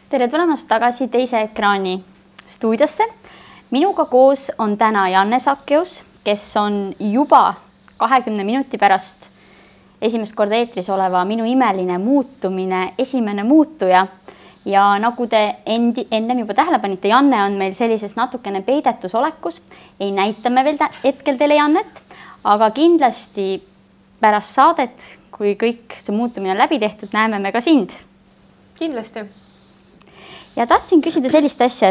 Tere tulemast tagasi teise ekraani stuudiosse. Minuga koos on täna Janne Sakkeus, kes on juba 20 minuti pärast esimest korda eetris oleva Minu imeline muutumine esimene muutuja. Ja nagu te ennem juba tähele panite, Janne on meil sellises natukene peidetus olekus. Ei näita me veel hetkel teile Jannet, aga kindlasti pärast saadet, kui kõik see muutumine on läbi tehtud, näeme me ka sind. Kindlasti. Ja tahtsin küsida sellist asja,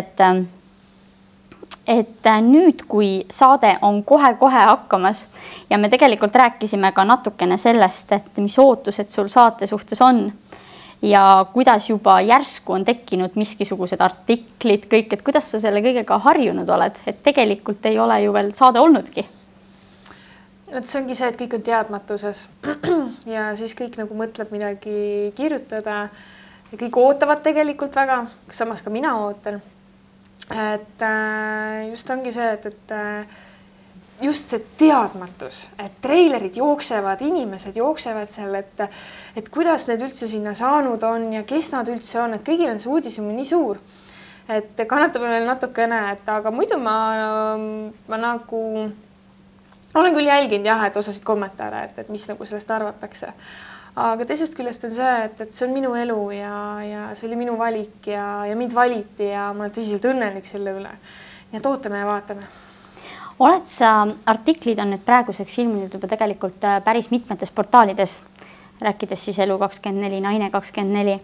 et nüüd, kui saade on kohe hakkamas ja me tegelikult rääkisime ka natukene sellest, et mis ootused sul saate suhtes on ja kuidas juba järsku on tekkinud miskisugused artiklid, kõik, et kuidas sa selle kõigega harjunud oled, et tegelikult ei ole ju veel saade olnudki. See ongi see, et kõik on teadmatuses ja siis kõik nagu mõtleb midagi kirjutada ja kõik ootavad tegelikult väga, samas ka mina ootan. Et just ongi see, et just see teadmatus, et treilerid jooksevad, inimesed jooksevad seal, et kuidas need üldse sinna saanud on ja kes nad üldse on, et kõigil on see uudishimu nii suur, et kannatab veel natukene, aga muidu ma nagu olen küll jälginud jah, et osasid kommentaare, et mis nagu sellest arvatakse. Aga teisest küljest on see, et see on minu elu ja see oli minu valik ja mind valiti ja ma olen tõsiselt õnnelik selle üle. Nii et ootame ja vaatame. Oled sa, artiklid on nüüd praeguseks ilmunud juba tegelikult päris mitmetes portaalides, rääkides siis Elu24, Naine24.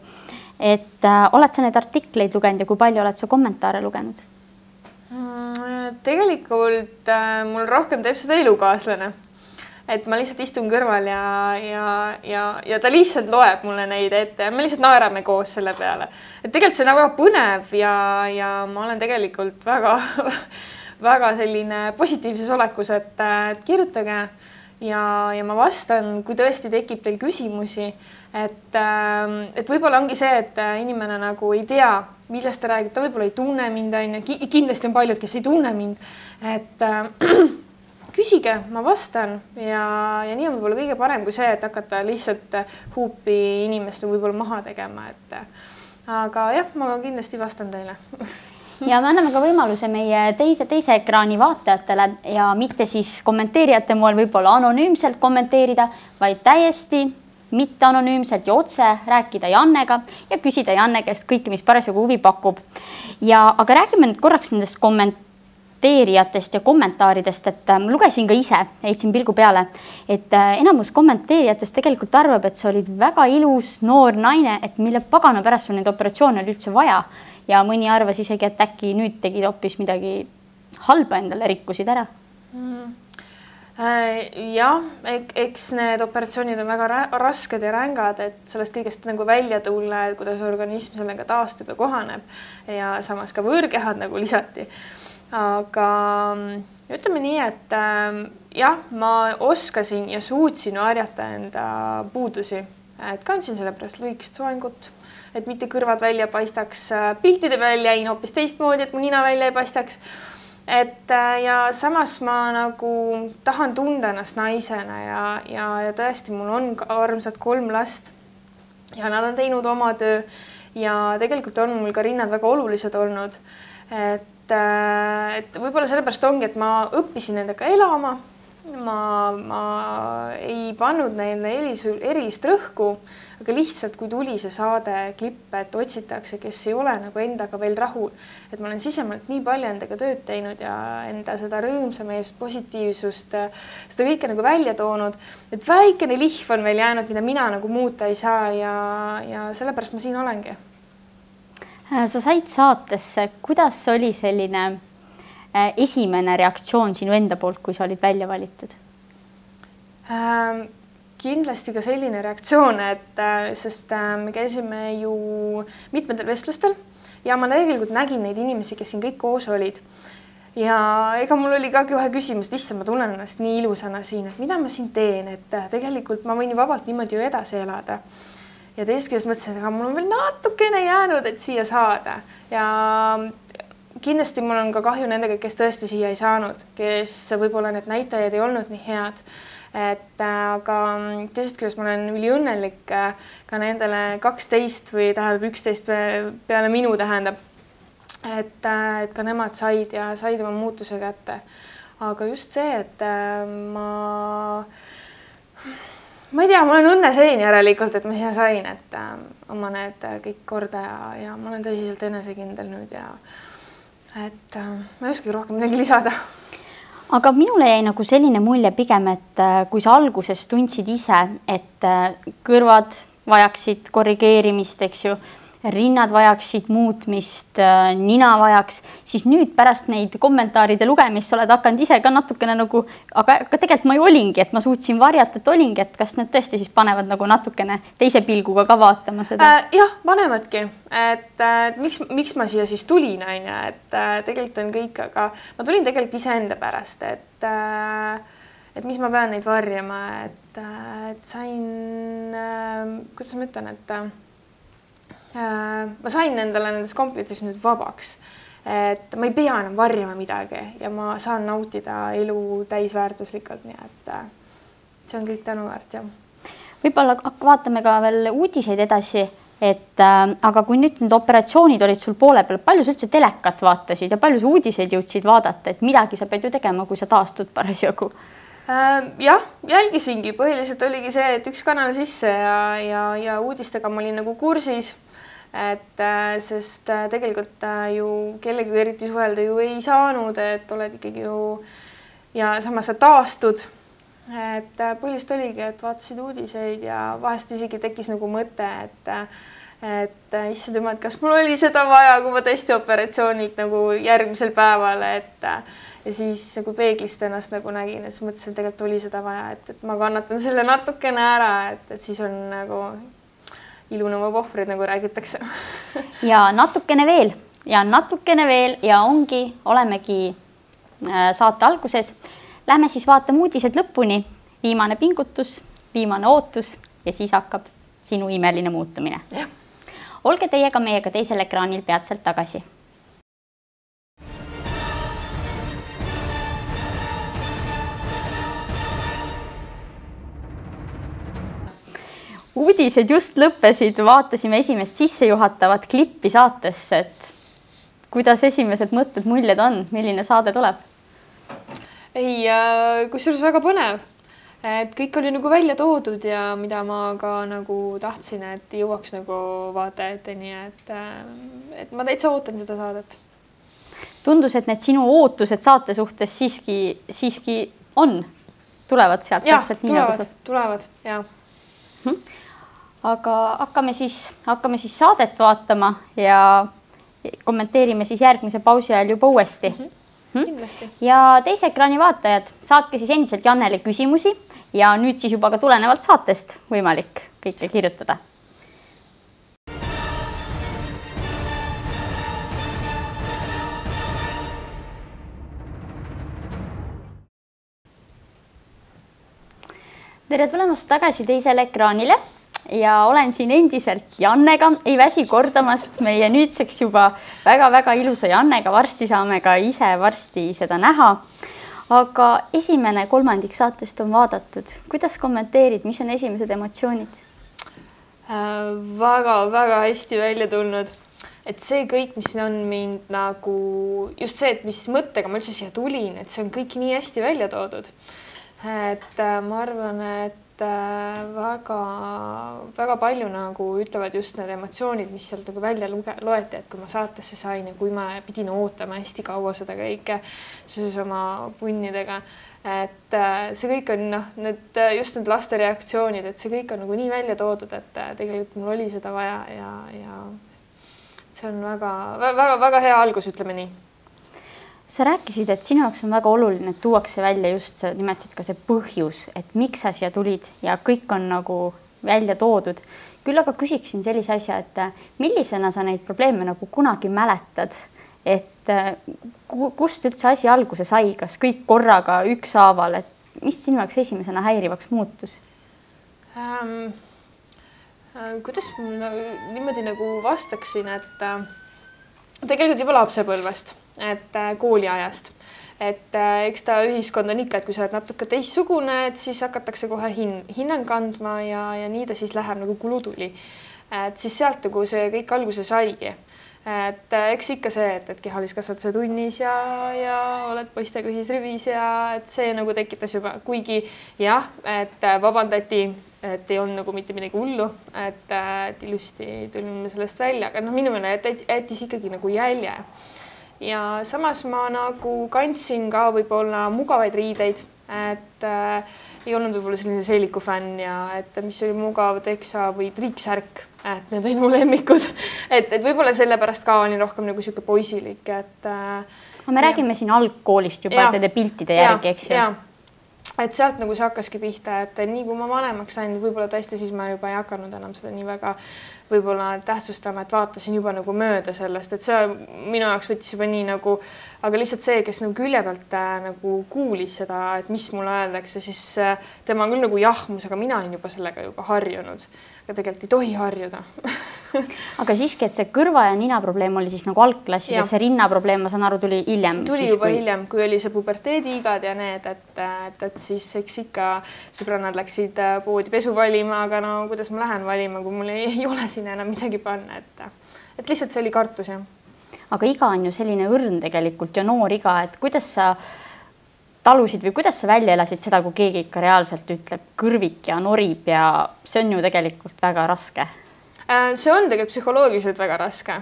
Et oled sa need artikleid lugenud ja kui palju oled sa kommentaare lugenud? Tegelikult mul rohkem teeb seda elukaaslane. Et ma lihtsalt istun kõrval ja ta lihtsalt loeb mulle neid ette ja me lihtsalt naerame koos selle peale. Et tegelikult see on väga põnev ja ma olen tegelikult väga selline positiivses olekus, et kirjutage ja ma vastan, kui tõesti tekib teil küsimusi. Et võib-olla ongi see, et inimene nagu ei tea, millest ta räägib, ta võib-olla ei tunne mind, kindlasti on paljud, kes ei tunne mind, et küsige, ma vastan ja nii on võib-olla kõige parem kui see, et hakata lihtsalt huupi inimest võib-olla maha tegema. Aga jah, ma kindlasti vastan teile. Ja me anname ka võimaluse meie teise ekraani vaatajatele ja mitte siis kommenteerijate moel võib-olla anonüümselt kommenteerida, vaid täiesti mitte anonüümselt ja otse rääkida Jannega ja küsida Janne käest kõike, mis parasjagu huvi pakub. Aga räägime nüüd korraks nendest kommenteerijatest ja kommentaaridest, et lugesin ka ise, heitsin pilgu peale, et enamus kommenteerijatest tegelikult arvab, et sa olid väga ilus noor naine, et mille pagana pärast sul neid operatsioone oli üldse vaja ja mõni arvas isegi, et äkki nüüd tegid hoopis midagi halba endale, rikkusid ära. Jah, eks need operatsioonid on väga rasked ja rängad, et sellest kõigest nagu välja tulla, et kuidas organism sellega taastub ja kohaneb ja samas ka võõrkehad nagu lisati. Aga ütleme nii, et jah, ma oskasin ja suutsin harjata enda puudusi, et kandsin selle pärast lühikest soengut, et mitte kõrvad välja paistaks, piltide peal jäin hoopis teistmoodi, et mu nina välja ei paistaks. Ja samas ma nagu tahan tunda ennast naisena ja tõesti mul on armsad 3 last ja nad on teinud oma töö ja tegelikult on mul ka rinnad väga olulised olnud. Et võib-olla sellepärast ongi, et ma õppisin nendega elama, ma ei pannud neile erilist rõhku, aga lihtsalt kui tuli see saade klipp, et otsitakse, kes ei ole nagu endaga veel rahul, et ma olen sisemalt nii palju endaga tööd teinud ja enda seda rõõmsameest, positiivsust, seda kõike nagu välja toonud, et väikene lihv on veel jäänud, mida mina nagu muuta ei saa ja sellepärast ma siin olengi. Sa said saatesse, kuidas oli selline esimene reaktsioon sinu enda poolt, kui sa olid välja valitud? Kindlasti ka selline reaktsioon, sest me käisime ju mitmetel vestlustel ja ma tegelikult nägin neid inimesi, kes siin kõik koos olid. Ja ega mul oli ka ühe küsimus, et issand, ma tunnen ennast nii ilusana siin, et mida ma siin teen, et tegelikult ma võin ju vabalt niimoodi ju edasi elada. Ja teisest küljest mõtlesin, et mul on veel natukene jäänud, et siia saada. Ja kindlasti mul on ka kahju nendega, kes tõesti siia ei saanud, kes võib-olla need näitajad ei olnud nii head. aga teisest küljest ma olen üliõnnelik ka nendele 12 või tähendab 11 peale minu tähendab, et ka nemad said oma muutuse kätte. Aga just see, et ma ei tea, ma olen õnnesein järelikult, et ma siia sain, et oma need kõik korda ja ma olen tõsiselt enesekindel nüüd ja et ma ei oskagi rohkem midagi lisada. Aga minule jäi nagu selline mulje pigem, et kui sa alguses tundsid ise, et kõrvad vajaksid korrigeerimist, eks ju, rinnad vajaksid muutmist, nina vajaks, siis nüüd pärast neid kommentaaride lugemist sa oled hakanud ise ka natukene nagu, aga tegelikult ma ju olingi, et ma suutsin varjata, et olingi, et kas need tõesti siis panevad nagu natukene teise pilguga ka vaatama seda? Jah, panevadki, et miks ma siia siis tulin, et tegelikult on kõik, aga ma tulin tegelikult iseenda pärast, et mis ma pean neid varjama, et sain, kuidas ma ütlen, et ma sain endale nendes komplites nüüd vabaks, et ma ei pea enam varjama midagi ja ma saan nautida elu täisväärtuslikult, nii et see on kõik tänuväärt, jah. Võib-olla vaatame ka veel uudiseid edasi, et aga kui nüüd need operatsioonid olid sul poole peal, palju sa üldse telekat vaatasid ja palju sa uudiseid jõudsid vaadata, et midagi sa pead ju tegema, kui sa taastud parasjagu? Jah, jälgisingi, põhiliselt oligi see, et üks kanal sisse ja uudistega ma olin nagu kursis, et sest tegelikult ju kellegi eriti suhelda ju ei saanud, et oled ikkagi ju ja samas sa taastud, et põhiliselt oligi, et vaatasid uudiseid ja vahest isegi tekkis nagu mõte, et issand jumal, et kas mul oli seda vaja, kui ma tõesti operatsioonid nagu järgmisel päeval, ja siis nagu peeglist ennast nagu nägin, et siis mõtlesin, et tegelikult oli seda vaja, et ma kannatan selle natukene ära, et siis on nagu ilu nõuab ohvrid, nagu räägitakse. Ja natukene veel ja olemegi saate alguses. Lähme siis vaatame uudised lõpuni, viimane pingutus, viimane ootus ja siis hakkab sinu imeline muutumine. Ja. Olge teiega meiega teisel ekraanil peatselt tagasi. Uudised just lõppesid, vaatasime esimest sissejuhatavat klippi saatesse, et kuidas esimesed mõtted, muljed on, milline saade tuleb? Ei, kusjuures väga põnev, et kõik oli nagu välja toodud ja mida ma ka nagu tahtsin, et jõuaks nagu vaatajateni, et ma täitsa ootan seda saadet. Tundus, et need sinu ootused saate suhtes siiski on, tulevad sealt täpselt nii nagu sa. Tulevad, jah. Aga hakkame siis saadet vaatama ja kommenteerime siis järgmise pausi ajal juba uuesti. Kindlasti. Ja teise ekraani vaatajad, saatke siis endiselt Jannele küsimusi ja nüüd siis juba ka tulenevalt saatest võimalik kõike kirjutada. Tere tulemast tagasi teisele ekraanile ja olen siin endiselt Jannega, ei väsi kordamast meie nüüdseks juba väga-väga ilusa Jannega, varsti saame ka ise varsti seda näha. Aga esimene kolmandik saatest on vaadatud. Kuidas kommenteerid, mis on esimesed emotsioonid? Väga-väga hästi välja tulnud. Et see kõik, mis on mind nagu, just see, et mis mõttega ma üldse siia tulin, et see on kõik nii hästi välja toodud. Et ma arvan, et väga palju nagu ütlevad just need emotsioonid, mis sealt nagu välja loeti, et kui ma saatesse sain ja kui ma pidin ootama hästi kaua seda kõike seoses oma punnidega, et see kõik on just need laste reaktsioonid, et see kõik on nagu nii välja toodud, et tegelikult mul oli seda vaja ja see on väga hea algus, ütleme nii. Sa rääkisid, et sinu jaoks on väga oluline, et tuuakse välja just see, nimetasid ka see põhjus, et miks sa siia tulid ja kõik on nagu välja toodud. Küll aga küsiksin sellise asja, et millisena sa neid probleeme nagu kunagi mäletad, et kust üldse asi alguse sai, kas kõik korraga ükshaaval, et mis sinu jaoks esimesena häirivaks muutus? Kuidas ma niimoodi nagu vastaksin, et tegelikult juba lapsepõlvest, et kooliajast, et eks ta ühiskond on ikka, et kui sa oled natuke teistsugune, et siis hakatakse kohe hinnang kandma ja nii ta siis läheb nagu kulutuli. Et siis sealt nagu see kõik alguse saigi. Et eks ikka see, et kehaliskasvatuse tunnis ja oled poistega ühisrivis ja et see nagu tekitas juba, kuigi jah, et vabandati, et ei olnud nagu mitte midagi hullu, et ilusti tulime sellest välja, aga minu meelest jättis ikkagi nagu jälje. Ja samas ma nagu kandsin ka võib-olla mugavaid riideid, et ei olnud võib-olla selline seeliku fänn ja et mis oli mugav teksa või triiksärk, et need olid mu lemmikud, et võib-olla sellepärast ka olin rohkem nagu sihuke poisilik, et me räägime siin algkoolist juba nende piltide järgi, eks ju? Et sealt nagu see hakkaski pihta, et nii kui ma vanemaks sain, võib-olla tõesti siis ma juba ei hakanud enam seda nii väga võib-olla tähtsustama, et vaatasin juba nagu mööda sellest, et see minu jaoks võttis juba nii nagu, aga lihtsalt see, kes nagu külje pealt nagu kuulis seda, et mis mulle öeldakse, siis tema küll nagu jahmus, aga mina olin juba sellega juba harjunud. Aga tegelikult ei tohi harjuda. Aga siiski, et see kõrva ja nina probleem oli siis nagu algklassides, see rinna probleem, ma saan aru, tuli hiljem. Tuli juba hiljem, kui oli see puberteediigad ja need, et siis eks ikka sõbrannad läksid poodi pesu valima, aga no kuidas ma lähen valima, kui mul ei ole siin enam midagi panna, et lihtsalt see oli kartus, jah. Aga iga on ju selline õrn tegelikult ja noor iga, et kuidas sa talusid või kuidas sa välja elasid seda, kui keegi ikka reaalselt ütleb kõrvik ja norib ja see on ju tegelikult väga raske. See on tegelikult psühholoogiliselt väga raske,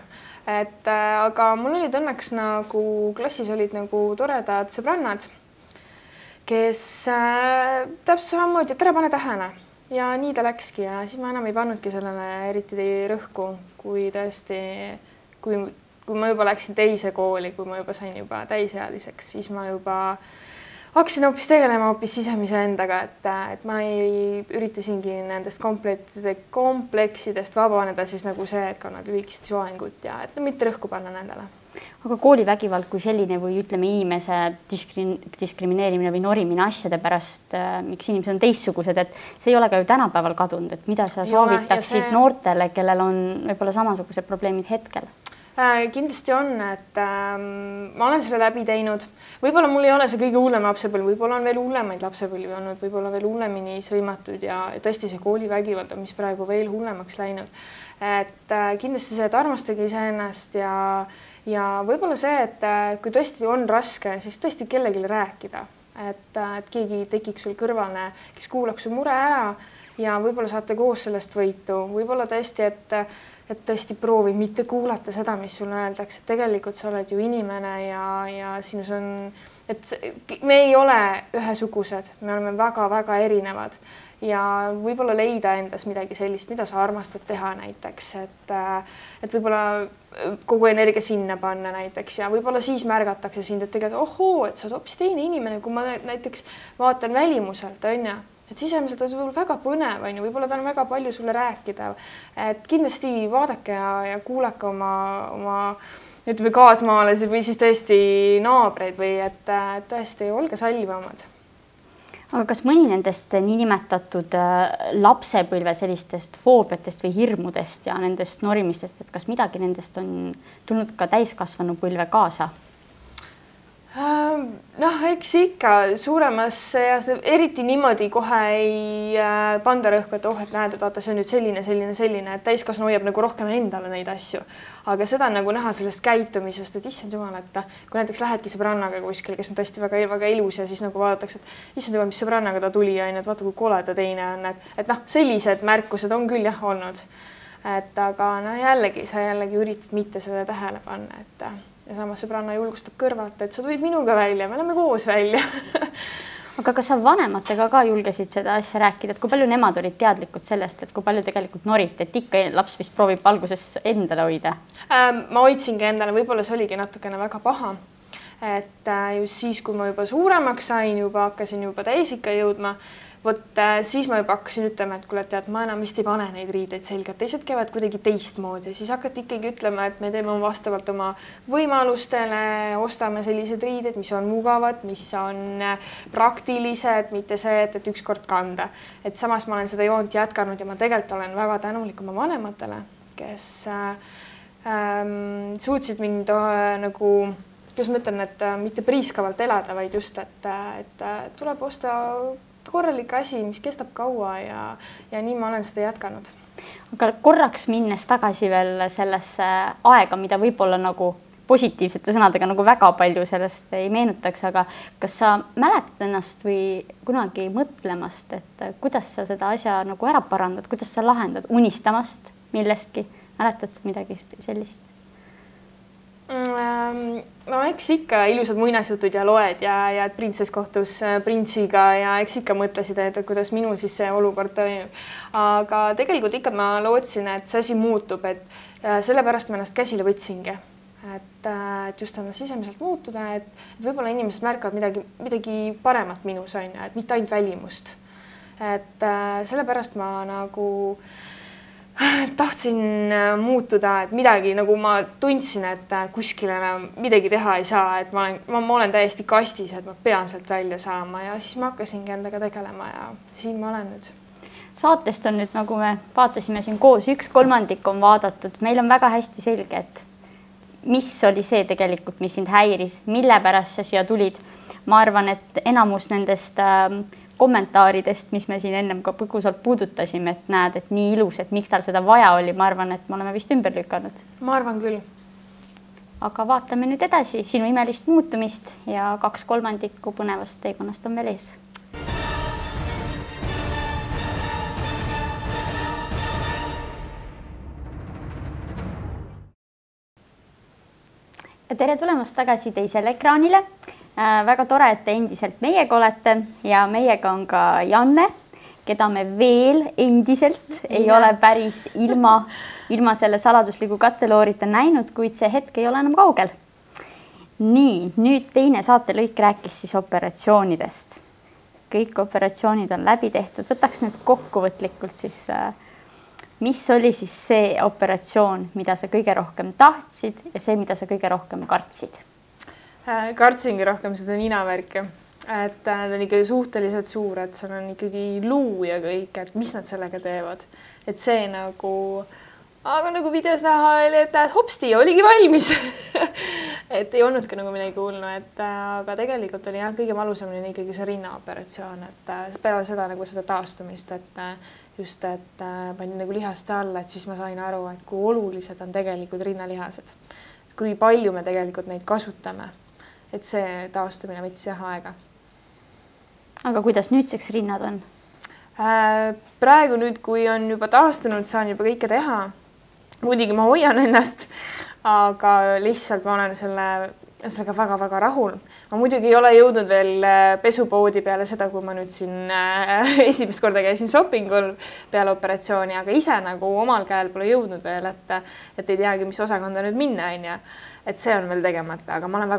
aga mul olid õnneks nagu klassis olid nagu toredad sõbrannad, kes täpselt samamoodi, et ära pane tähele ja nii ta läkski ja siis ma enam ei pannudki sellele eriti rõhku, kui tõesti, kui ma juba läksin teise kooli, kui ma juba sain juba täisealiseks, siis ma juba hakkasin hoopis tegelema hoopis sisemise endaga, et ma ei üritasingi nendest kompleksidest vabaneda siis nagu see, et kannad lühikest soengut ja et mitte rõhku panna nendele. Aga koolivägivald kui selline või ütleme inimese diskrimineerimine või norimine asjade pärast, miks inimesed on teistsugused, et see ei ole ka ju tänapäeval kadunud, et mida sa soovitaksid noortele, kellel on võib-olla samasugused probleemid hetkel? Kindlasti on, et ma olen selle läbi teinud. Võib-olla mul ei ole see kõige hullem lapsepõlv, võib-olla on veel hullemaid lapsepõlvi olnud, võib-olla veel hullemini sõimatud ja tõesti see koolivägivald on, mis praegu veel hullemaks läinud. Et kindlasti see, et armastage iseennast ja võib-olla see, et kui tõesti on raske, siis tõesti kellelegi rääkida, et keegi tekiks sul kõrvale, kes kuulaks su mure ära ja võib-olla saate koos sellest võitu, võib-olla tõesti, et tõesti proovi mitte kuulata seda, mis sulle öeldakse. Tegelikult sa oled ju inimene ja sinus on, et me ei ole ühesugused, me oleme väga-väga erinevad ja võib-olla leida endas midagi sellist, mida sa armastad teha näiteks, et võib-olla kogu energia sinna panna näiteks ja võib-olla siis märgatakse sind, et tegelikult ohoo, et sa oled hoopis teine inimene, kui ma näiteks vaatan välimuselt, on ju. Et sisemiselt on see väga põnev, võib-olla ta on väga palju sulle rääkida, et kindlasti vaadake ja kuulake oma ütleme kaasmaalasi või siis tõesti naabreid või et tõesti olge sallivamad. Aga kas mõni nendest niinimetatud lapsepõlve sellistest foobiatest või hirmudest ja nendest norimistest, et kas midagi nendest on tulnud ka täiskasvanu põlve kaasa? Noh, eks ikka suuremas ja eriti niimoodi kohe ei panda rõhku, et et näed, et vaata, see on nüüd selline, et täiskasvanu hoiab nagu rohkem endale neid asju. Aga seda on nagu näha sellest käitumisest, et issand jumal, et kui näiteks lähedki sõbrannaga kuskil, kes on tõesti väga ilus ja siis nagu vaadatakse, et issand jumal, mis sõbrannaga ta tuli, et vaata, kui kole ta teine on, et sellised märkused on küll jah olnud. Aga jällegi, sa üritad mitte seda tähele panna, ja samas sõbranna julgustab kõrvalt, et sa tulid minuga välja, me oleme koos välja. Aga kas sa vanematega ka julgesid seda asja rääkida, et kui palju nemad olid teadlikud sellest, et kui palju tegelikult norite, et ikka laps vist proovib alguses endale hoida? Ma hoidsingi endale, võib-olla see oligi natukene väga paha, et just siis, kui ma juba suuremaks sain, hakkasin juba täisikka jõudma, siis ma juba hakkasin ütlema, et kuule, tead, ma enam vist ei pane neid riideid selga, teised käivad kuidagi teistmoodi, siis hakati ikkagi ütlema, et me teeme vastavalt oma võimalustele, ostame sellised riided, mis on mugavad, mis on praktilised, mitte see, et ükskord kanda. Et samas ma olen seda joont jätkanud ja ma tegelikult olen väga tänulik oma vanematele, kes suutsid mind nagu kuidas ma ütlen, et mitte priiskavalt elada, vaid just, et tuleb osta korralik asi, mis kestab kaua ja nii ma olen seda jätkanud. Aga korraks minnes tagasi veel sellesse aega, mida võib-olla nagu positiivsete sõnadega nagu väga palju sellest ei meenutaks, aga kas sa mäletad ennast või kunagi mõtlemast, et kuidas sa seda asja nagu ära parandad, kuidas sa lahendad unistamast millestki, mäletad sa midagi sellist? No eks ikka ilusad muinasjutud ja loed ja printsess kohtus printsiga ja eks ikka mõtlesid, et kuidas minul siis see olukord toimub. Aga tegelikult ikka ma lootsin, et see asi muutub, et sellepärast ma ennast käsile võtsingi. Et just ennast sisemiselt muutuda, et võib-olla inimesed märkavad midagi paremat minus on, et mitte ainult välimust. Et sellepärast ma nagu tahtsin muutuda, et midagi nagu ma tundsin, et kuskil enam midagi teha ei saa, et ma olen täiesti kastis, et ma pean sealt välja saama ja siis ma hakkasingi endaga tegelema ja siin ma olen nüüd. Saatest on nüüd, nagu me vaatasime siin koos, 1/3 on vaadatud, meil on väga hästi selge, et mis oli see tegelikult, mis sind häiris, mille pärast sa siia tulid. Ma arvan, et enamus nendest kommentaaridest, mis me siin ennem ka põgusalt puudutasime, et näed, et nii ilus, et miks tal seda vaja oli, ma arvan, et me oleme vist ümber lükanud. Ma arvan küll. Aga vaatame nüüd edasi sinu imelist muutumist ja 2/3 põnevast teekonnast on veel ees. Ja tere tulemast tagasi teisele ekraanile. Väga tore, et te endiselt meiega olete ja meiega on ka Janne, keda me veel endiselt ei ole päris ilma selle saladusliku katteloorita näinud, kuid see hetk ei ole enam kaugel. Nii, nüüd teine saatelõik rääkis siis operatsioonidest. Kõik operatsioonid on läbi tehtud. Võtaks nüüd kokkuvõtlikult siis, mis oli siis see operatsioon, mida sa kõige rohkem tahtsid ja see, mida sa kõige rohkem kartsid? Kartsingi rohkem seda ninavärki, et ta on ikkagi suhteliselt suur, et seal on ikkagi luu ja kõik, et mis nad sellega teevad. Et see aga nagu videos näha oli, et hopsti, oligi valmis. Et ei olnudki nagu midagi kuulnud, aga tegelikult oli kõige valusamine ikkagi see rinnaoperatsioon, et peale seda nagu seda taastumist, et just, et panin nagu lihaste alla, et siis ma sain aru, et kui olulised on tegelikult rinnalihased, kui palju me tegelikult neid kasutame, et see taastumine võttis aega. Aga kuidas nüüdseks rinnad on? Praegu nüüd, kui on juba taastunud, saan juba kõike teha. Muidugi ma hoian ennast, aga lihtsalt ma olen sellega väga-väga rahul. Ma muidugi ei ole jõudnud veel pesupoodi peale seda, kui ma nüüd siin esimest korda käisin shoppingul peale operatsiooni, aga ise nagu omal käel pole jõudnud veel, et ei teagi, mis osakonda nüüd minna on ja et see on veel tegemata, aga ma olen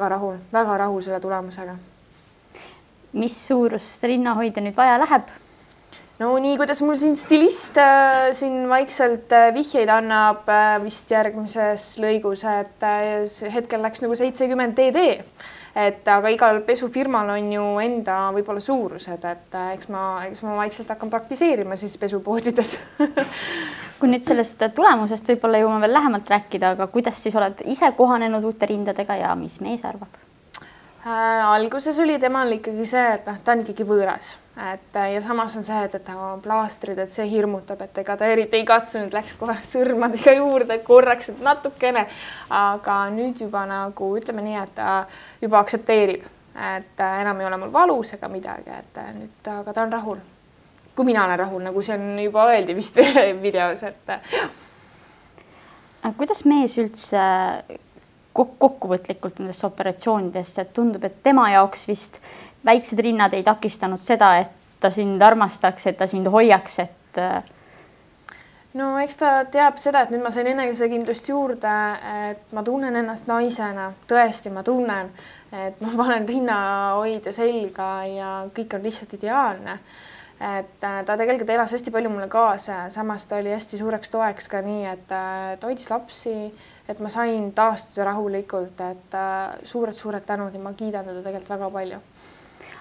väga rahul selle tulemusega. Mis suurust rinnahoida nüüd vaja läheb? No nii, kuidas mul siin stilist siin vaikselt vihjeid annab vist järgmises lõigus, et hetkel läks nagu 70 DD, aga igal pesufirmal on ju enda võib-olla suurused, et eks ma vaikselt hakkan praktiseerima siis pesupoodides. Kui nüüd sellest tulemusest võib-olla jõuame veel lähemalt rääkida, aga kuidas siis oled ise kohanenud uute rindadega ja mis mees arvab? Alguses oli temal ikkagi see, et ta on ikkagi võõras. Ja samas on see, et ta on plaastrid, et see hirmutab, et ega ta eriti ei katsunud, läks kohe sõrmadega juurde, et korraks, et natukene. Aga nüüd juba nagu ütleme nii, et ta juba aktsepteerib, et enam ei ole mul valus ega midagi, et nüüd aga ta on rahul. Kui mina olen rahul, nagu see on juba öeldi vist videos, et kuidas mees üldse kokkuvõtlikult nendesse operatsioonidesse, et tundub, et tema jaoks vist väiksed rinnad ei takistanud seda, et ta sind armastaks, et ta sind hoiaks, et no eks ta teab seda, et nüüd ma sain enesekindlust juurde, et ma tunnen ennast naisena, tõesti ma tunnen, et ma panen rinnahoidja selga ja kõik on lihtsalt ideaalne. Et ta tegelikult elas hästi palju mulle kaasa, samas ta oli hästi suureks toeks ka nii, et hoidis lapsi, et ma sain taastuda rahulikult, et suured tänud ja ma kiidan teda tegelikult väga palju.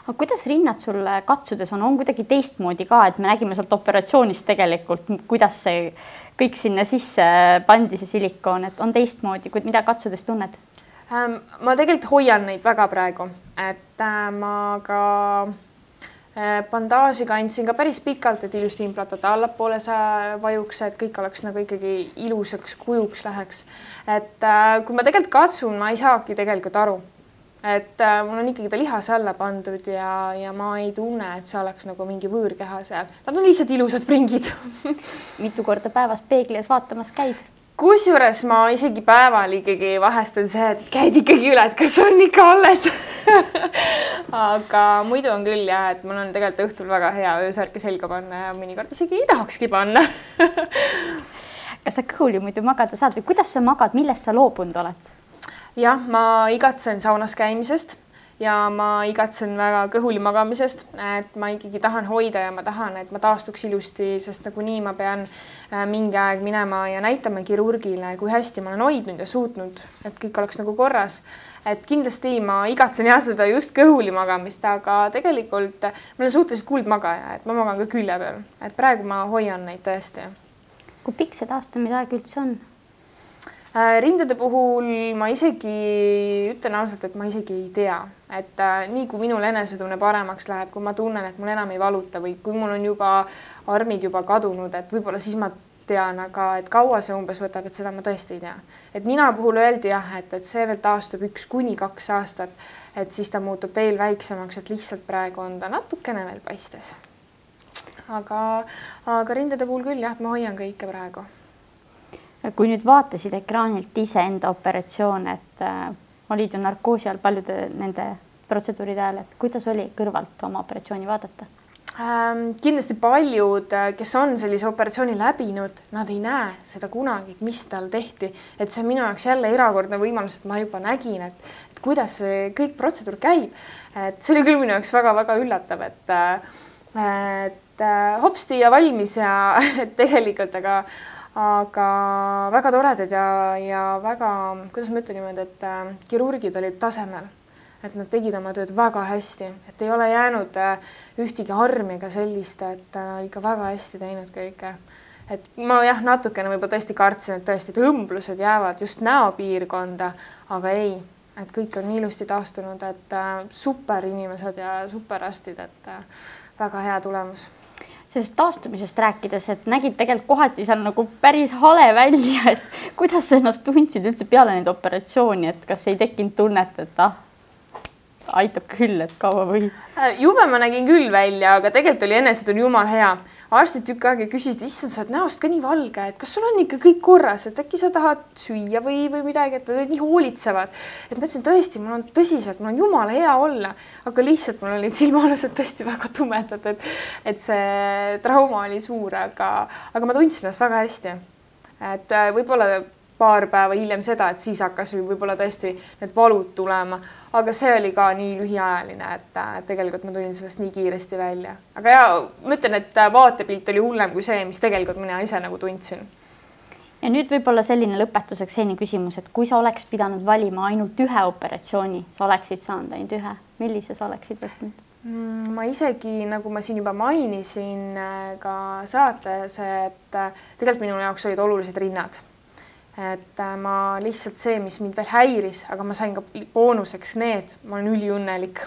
Aga kuidas rinnad sulle katsudes on kuidagi teistmoodi ka, et me nägime sealt operatsioonist tegelikult, kuidas see kõik sinna sisse pandi, see silikoon, et on teistmoodi, mida katsudes tunned? Ma tegelikult hoian neid väga praegu, et ma ka bandaaži kandsin ka päris pikalt, et ilusti implantada allapoole vajuks, et kõik oleks nagu ikkagi ilusaks kujuks läheks. Et kui ma tegelikult katsun, ma ei saagi tegelikult aru, et mul on ikkagi ta lihase alla pandud ja ma ei tunne, et see oleks nagu mingi võõrkeha seal. Nad on lihtsalt ilusad pringid. Mitu korda päevas peegli ees vaatamas käid? Kusjuures ma isegi päeval ikkagi vahest on see, et käid ikkagi üle, et kas on ikka alles. Aga muidu on küll jah, et mul on tegelikult õhtul väga hea öösärki selga panna ja mõnikord isegi ei tahakski panna. Kas sa kõhuli muidu magada saad või kuidas sa magad, millest sa loobunud oled? Jah, ma igatsen saunas käimisest ja ma igatsen väga kõhuli magamisest, et ma ikkagi tahan hoida ja ma tahan, et ma taastuks ilusti, sest nagunii ma pean mingi aeg minema ja näitama kirurgile, kui hästi ma olen hoidnud ja suutnud, et kõik oleks nagu korras. Et kindlasti ma igatsen jah seda just kõhuli magamist, aga tegelikult ma olen suhteliselt kuldmagaja, et ma magan ka külje peal, et praegu ma hoian neid tõesti. Kui pikk see taastumisaeg üldse on? Rindade puhul ma isegi ütlen ausalt, et ma isegi ei tea, et nii kui minul enesetunne paremaks läheb, kui ma tunnen, et mul enam ei valuta või kui mul on juba armid juba kadunud, et võib-olla siis ma tean, aga et kaua see umbes võtab, et seda ma tõesti ei tea. Et nina puhul öeldi jah, et see veel taastub 1 kuni 2 aastat, et siis ta muutub veel väiksemaks, et lihtsalt praegu on ta natukene veel paistes. Aga rindade puhul küll jah, et ma hoian kõike praegu. Kui nüüd vaatasid ekraanilt iseenda operatsioon, et olid ju narkoosi all paljude nende protseduuride ajal, et kuidas oli kõrvalt oma operatsiooni vaadata? Kindlasti paljud, kes on sellise operatsiooni läbinud, nad ei näe seda kunagi, mis tal tehti. Et see on minu jaoks jälle erakordne võimalus, et ma juba nägin, et kuidas see kõik protseduur käib. Et see oli küll minu jaoks väga-väga üllatav, et hopsti ja valmis ja tegelikult, aga väga toredad ja väga, kuidas ma ütlen niimoodi, et kirurgid olid tasemel, et nad tegid oma tööd väga hästi, et ei ole jäänud ühtegi armi ega sellist, et ikka väga hästi teinud kõike. Et ma jah, natukene võib-olla tõesti kartsin, et tõesti, et õmblused jäävad just näopiirkonda, aga ei, et kõik on ilusti taastunud, et super inimesed ja superarstid, et väga hea tulemus. Sellest taastumisest rääkides, et nägid tegelikult kohati seal nagu päris hale välja, et kuidas sa ennast tundsid üldse peale neid operatsiooni, et kas ei tekkinud tunnet, et aitab küll, et kaua või? Jube ma nägin küll välja, aga tegelikult oli enesetunne jumal hea. Arstid tükk aega küsisid, issand, sa oled näost ka nii valge, et kas sul on ikka kõik korras, et äkki sa tahad süüa või midagi, et nad olid nii hoolitsevad. Et ma ütlesin tõesti, mul on tõsiselt, mul on jumala hea olla, aga lihtsalt mul olid silmaalused tõesti väga tumedad, et see trauma oli suur, aga ma tundsin ennast väga hästi. Et võib-olla paar päeva hiljem seda, et siis hakkas võib-olla tõesti need valud tulema, aga see oli ka nii lühiajaline, et tegelikult ma tulin sellest nii kiiresti välja. Aga ja ma ütlen, et vaatepilt oli hullem kui see, mis tegelikult mina ise nagu tundsin. Ja nüüd võib-olla selline lõpetuseks selline küsimus, et kui sa oleks pidanud valima ainult ühe operatsiooni, sa oleksid saanud ainult ühe, millise sa oleksid võtnud? Ma isegi, nagu ma siin juba mainisin ka saates, et tegelikult minu jaoks olid olulised rinnad. Et ma lihtsalt see, mis mind veel häiris, aga ma sain ka boonuseks need, ma olen üliõnnelik.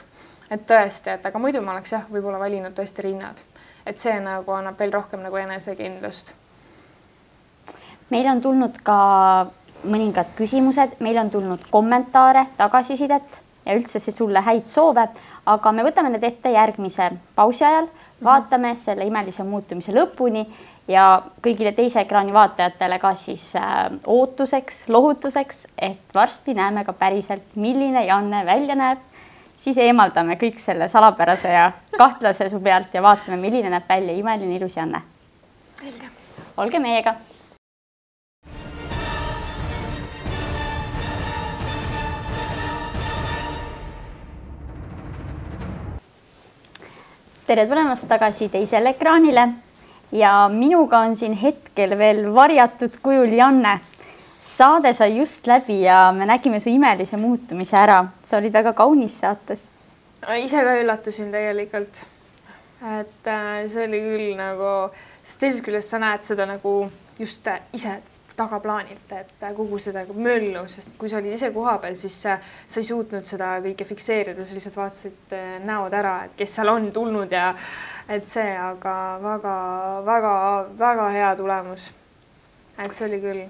Et tõesti, aga muidu ma oleks jah, võib-olla valinud tõesti rinnad. Et see nagu annab veel rohkem nagu enesekindlust. Meil on tulnud ka mõningad küsimused, meil on tulnud kommentaare, tagasisidet ja üldse see sulle häid soove, aga me võtame need ette järgmise pausi ajal, vaatame selle imelise muutumise lõpuni ja kõigile teise ekraani vaatajatele ka siis ootuseks, lohutuseks, et varsti näeme ka päriselt, milline Janne välja näeb. Siis eemaldame kõik selle salapärase ja kahtlase su pealt ja vaatame, milline näeb välja imeline ilus Janne. Olge meiega! Tere tulemast tagasi teisele ekraanile. Ja minuga on siin hetkel veel varjatud kujul Janne. Saade sai just läbi ja me nägime su imelise muutumise ära. Sa olid väga kaunis saates. Ise ka üllatusin tegelikult. Et see oli küll nagu, sest teises küljest sa näed seda nagu just ise tagaplaanilt, et kogu seda möllu, sest kui sa olid ise koha peal, siis sa ei suutnud seda kõike fikseerida, sa lihtsalt vaatasid näod ära, et kes seal on tulnud ja et see, aga väga hea tulemus. Et see oli küll.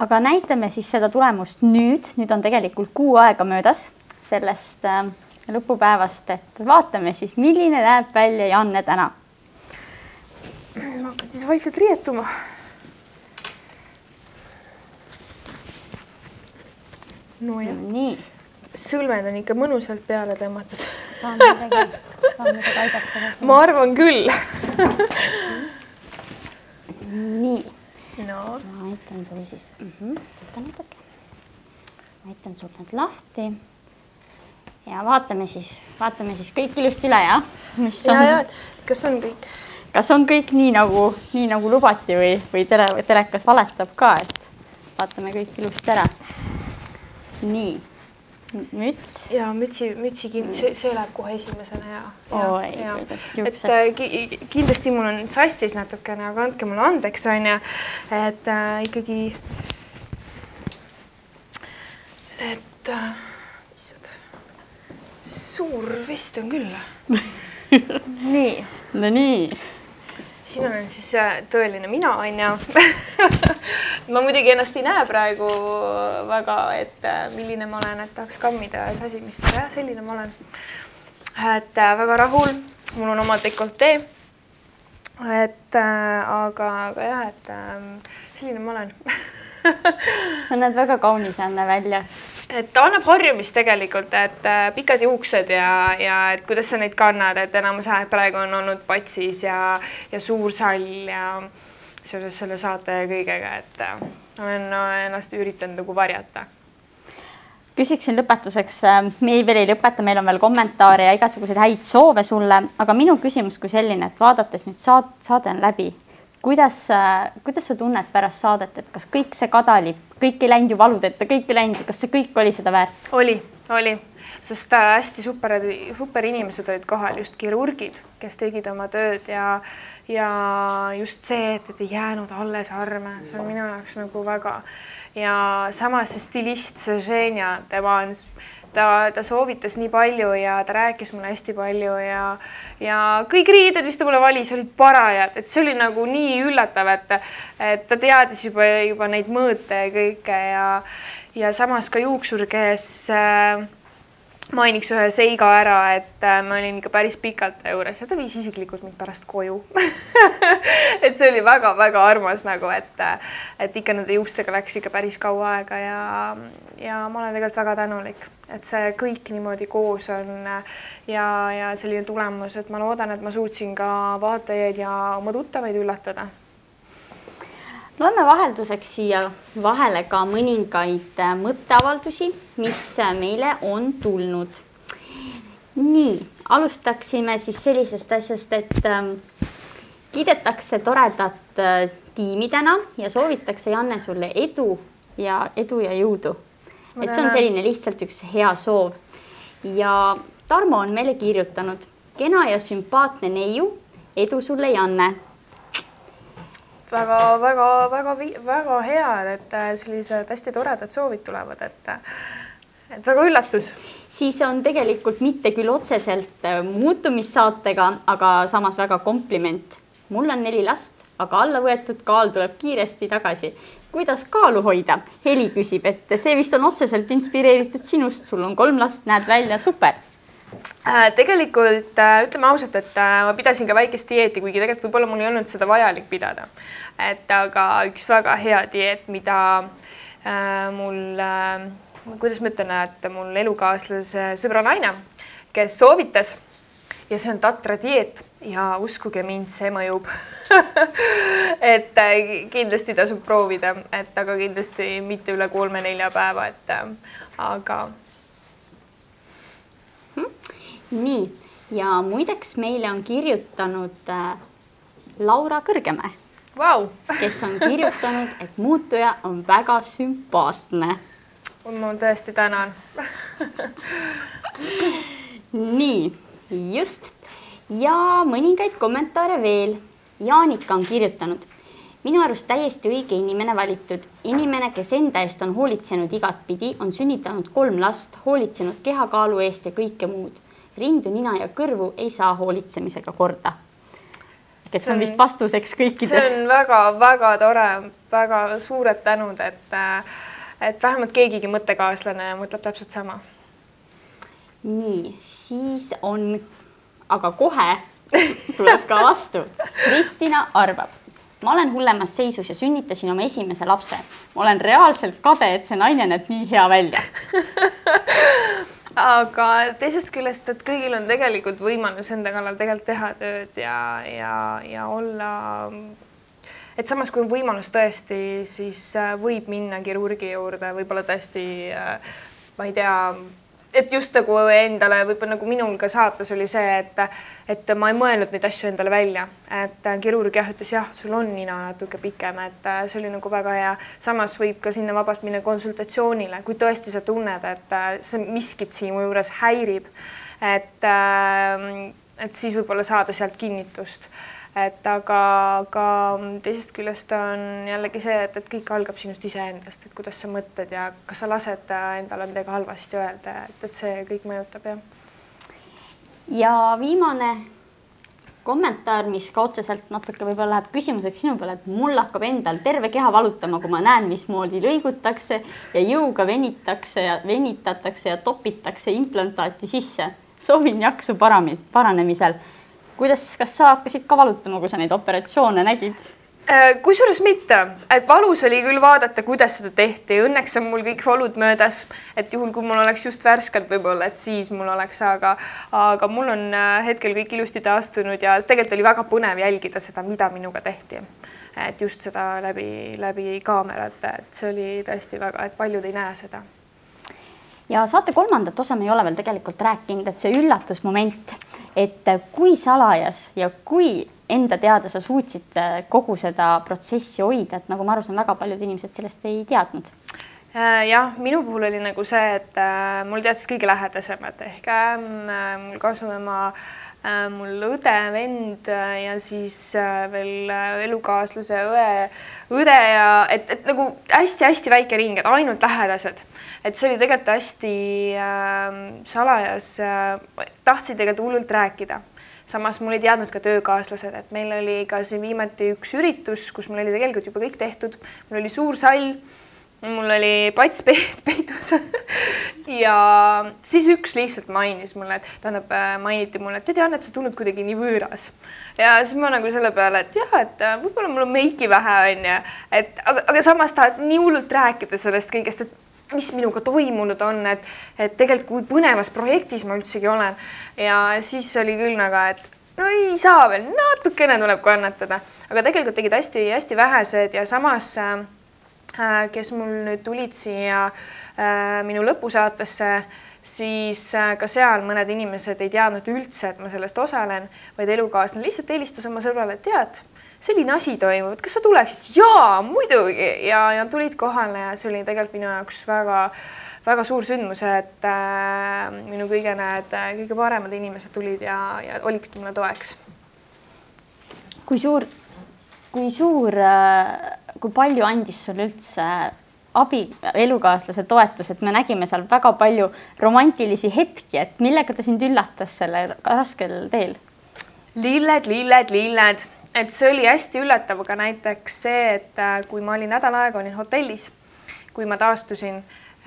Aga näitame siis seda tulemust nüüd on tegelikult 6 aega möödas sellest lõpupäevast, et vaatame siis, milline näeb välja Janne täna. Ma hakkan siis vaikselt riietuma. No jah. Nii. Sõlmed on ikka mõnusalt peale tõmmatud. Saan midagi aidata. Ma arvan küll. Nii. No. Ma aitan sul siis. Aitan sul need lahti. Ja vaatame siis kõik ilusti üle, ja? Ja, kas on kõik? Kas on kõik nii nagu lubati või telekas valetab ka, et vaatame kõik ilusti ära. Nii, müts. Ja mütsi see läheb kohe esimesena. Kindlasti mul on sassis natukene, aga andke mulle andeks, on ja, et ikkagi, suur vist on küll. Nii. No nii. Siin olen siis tõeline mina, on ja. Ma muidugi ennast ei näe praegu väga, et milline ma olen, et tahaks kammida ja sasimist. Ja selline ma olen. Et väga rahul. Mul on oma dekoltee. Aga jah, et selline ma olen. Sa näed väga kaunis Janne välja. Et annab harjumist tegelikult, et pikad juuksed ja et kuidas sa neid kannad, et enamus aeg praegu on olnud patsis ja suur sall ja seoses selle saate ja kõigega, et olen ennast üritanud nagu varjata. Küsiksin lõpetuseks, me veel ei lõpeta, meil on veel kommentaare ja igasuguseid häid soove sulle, aga minu küsimus kui selline, et vaadates nüüd saade on läbi, kuidas sa tunned pärast saadet, et kas kõik see kadali, kõik ei läinud ju valudeta, kõik ei läinud, kas see kõik oli seda väärt? Oli, sest hästi super inimesed olid kohal, just kirurgid, kes tegid oma tööd ja just see, et ei jäänud alles arme, see on minu jaoks nagu väga. Ja samas see stilist, see Ženja, ta soovitas nii palju ja ta rääkis mulle hästi palju ja kõik riided, mis ta mulle valis, olid parajad, et see oli nagu nii üllatav, et ta teadis juba neid mõõte ja kõike ja samas ka juuksur, kes mainiks ühe seiga ära, et ma olin ikka päris pikalt juures ja ta viis isiklikult mind pärast koju. Et see oli väga armas nagu, et ikka nende juustega läks ikka päris kaua aega ja ma olen tegelikult väga tänulik, et see kõik niimoodi koos on ja selline tulemus, et ma loodan, et ma suutsin ka vaatajaid ja oma tuttavaid üllatada. Loeme vahelduseks siia vahele ka mõningaid mõtteavaldusi, mis meile on tulnud. Nii, alustaksime siis sellisest asjast, et kiidetakse toredat tiimi täna ja soovitakse Janne sulle edu ja jõudu. Et see on selline lihtsalt üks hea soov. Ja Tarmo on meile kirjutanud, kena ja sümpaatne neiu, edu sulle Janne. Väga hea, et sellised hästi toredad soovid tulevad, et väga üllatus. Siis on tegelikult mitte küll otseselt muutumissaatega, aga samas väga kompliment. Mul on 4 last, aga alla võetud kaal tuleb kiiresti tagasi. Kuidas kaalu hoida? Heli küsib, et see vist on otseselt inspireeritud sinust. Sul on 3 last, näed välja, super. Tegelikult ütleme ausalt, et ma pidasin ka väikest dieeti, kuigi tegelikult võib-olla mul ei olnud seda vajalik pidada. Aga üks väga hea dieet, mida mul, kuidas ma ütlen, et mul elukaaslase sõbra naine, kes soovitas ja see on tatra dieet ja uskuge mind, see mõjub. Et kindlasti tasub proovida, aga kindlasti mitte üle 3-4 päeva, aga Nii, ja muideks meile on kirjutanud Laura Kõrgemäe, kes on kirjutanud, et muutuja on väga sümpaatne. Ma tõesti tänan. Nii, just. Ja mõningaid kommentaare veel. Jaanika on kirjutanud. minu arust täiesti õige inimene valitud. Inimene, kes enda eest on hoolitsenud igatpidi, on sünnitanud 3 last, hoolitsenud kehakaalu eest ja kõike muud. Rindu, nina ja kõrvu ei saa hoolitsemisega korda. Et see on vist vastuseks kõikidel. See on väga tore, väga suured tänud, et vähemalt keegigi mõttekaaslane mõtleb täpselt sama. Nii, siis on, aga kohe tuleb ka vastu. Kristina arvab. Ma olen hullemas seisus ja sünnitasin oma esimese lapse. Ma olen reaalselt kade, et see naine näeb nii hea välja. Aga teisest küljest, et kõigil on tegelikult võimalus enda kallal tegelikult teha tööd ja olla, et samas kui on võimalus tõesti, siis võib minna kirurgi juurde, võib-olla tõesti, ma ei tea, et just nagu endale, võib-olla nagu minul ka saates oli see, et ma ei mõelnud neid asju endale välja, et kirurg ütles jah, sul on nina natuke pikem, et see oli nagu väga hea. Samas võib ka sinna vabast minna konsultatsioonile, kui tõesti sa tunned, et see miskit sinu juures häirib, et siis võib-olla saada sealt kinnitust. Aga teisest küljest on jällegi see, et kõik algab sinust iseendast, et kuidas sa mõtled ja kas sa lased endale midagi halvasti öelda, et see kõik mõjutab, jah. Ja viimane kommentaar, mis ka otseselt natuke võib-olla läheb küsimuseks sinu peale, et mul hakkab endal terve keha valutama, kui ma näen, mismoodi lõigutakse ja jõuga venitatakse ja topitakse implantaati sisse. Soovin jaksu paranemisel. Kuidas, kas sa hakkasid ka valutama, kui sa neid operatsioone nägid? Kusjuures mitte, et valus oli küll vaadata, kuidas seda tehti. Õnneks on mul kõik volud möödas, et juhul, kui mul oleks just värskelt võib-olla, et siis mul oleks, aga mul on hetkel kõik ilusti taastunud ja tegelikult oli väga põnev jälgida seda, mida minuga tehti. Et just seda läbi kaamerat, et see oli tõesti väga, et paljud ei näe seda. Ja saate 3. osa me ei ole veel tegelikult rääkinud, et see üllatusmoment, et kui salajas ja kui enda teada sa suutsid kogu seda protsessi hoida, et nagu ma aru saan, väga paljud inimesed sellest ei teadnud. Jah, minu puhul oli nagu see, et mul teadsid kõige lähedasemad ehk mul kasuema, mul õde, vend ja siis veel elukaaslase õde ja et nagu hästi-hästi väike ring, et ainult lähedased. Et see oli tegelikult hästi salajas, tahtsid tegelikult hullult rääkida. Samas mul ei teadnud ka töökaaslased, et meil oli ka siin viimati üks üritus, kus mul oli tegelikult juba kõik tehtud. Mul oli suur sall, mul oli pats peitus ja siis üks lihtsalt mainis mulle, et mainiti mulle, et tead, Jannet, sa tunned kuidagi nii võõras. Ja siis ma nagu selle peale, et jah, et võib-olla mul on meiki vähe on ja, aga samas tahad nii hullult rääkida sellest kõigest, et mis minuga toimunud on, et tegelikult kui põnevas projektis ma üldsegi olen. Ja siis oli küll nagu, et no ei saa veel, natukene tuleb kannatada. Aga tegelikult tegid hästi vähesed ja samas, kes mul nüüd tulid siia minu lõpusaatesse, siis ka seal mõned inimesed ei teadnud üldse, et ma sellest osalen, vaid elukaaslane lihtsalt helistas oma sõbrale, et tead, selline asi toimub, et kas sa tuleksid? Jaa, muidugi! Ja tulid kohale ja see oli tegelikult minu jaoks väga suur sündmus, et minu kõige paremad inimesed tulid ja olid mulle toeks. Kui palju andis sul üldse abi elukaaslase toetus, et me nägime seal väga palju romantilisi hetki, et millega ta sind üllatas selle raskel teel? Lilled. Et see oli hästi üllatav, aga näiteks see, et kui ma olin nädal aega olin hotellis, kui ma taastusin,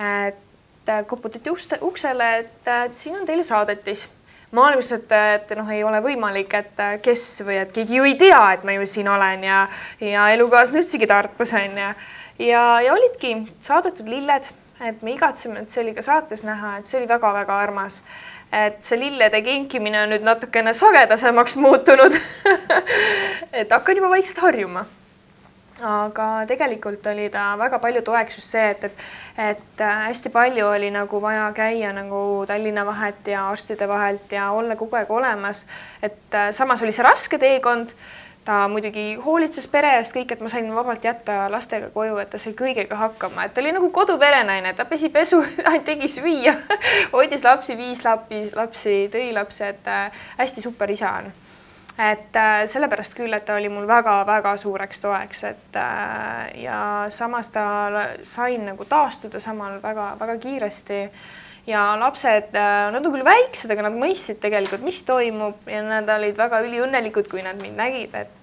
et koputati uksele, et siin on teile saadetis. Ma olen just, et ei ole võimalik, et kes või et keegi ju ei tea, et ma ju siin olen ja elukaaslane üldsegi Tartus on ja olidki saadetud lilled, et me igatseme, et see oli ka saates näha, et see oli väga-väga armas. Et see lillede kinkimine on nüüd natukene sagedasemaks muutunud, et hakkan juba vaikselt harjuma. Aga tegelikult oli ta väga palju toeks just see, et hästi palju oli nagu vaja käia nagu Tallinna vahet ja arstide vahelt ja olla kogu aeg olemas. Et samas oli see raske teekond, ta muidugi hoolitses pere eest kõik, et ma sain vabalt jätta lastega koju, et ta sai kõigega hakkama. Et ta oli nagu koduperenaine, ta pesi pesu, tegi süüa, hoidis lapsi, viis lapsi, tõi lapsi, et hästi super isa on. et sellepärast küll, et ta oli mul väga-väga suureks toeks, et ja samas ta sain nagu taastuda samal väga-väga kiiresti ja lapsed, nad on küll väiksed, aga nad mõistsid tegelikult, mis toimub ja nad olid väga üliõnnelikud, kui nad mind nägid, et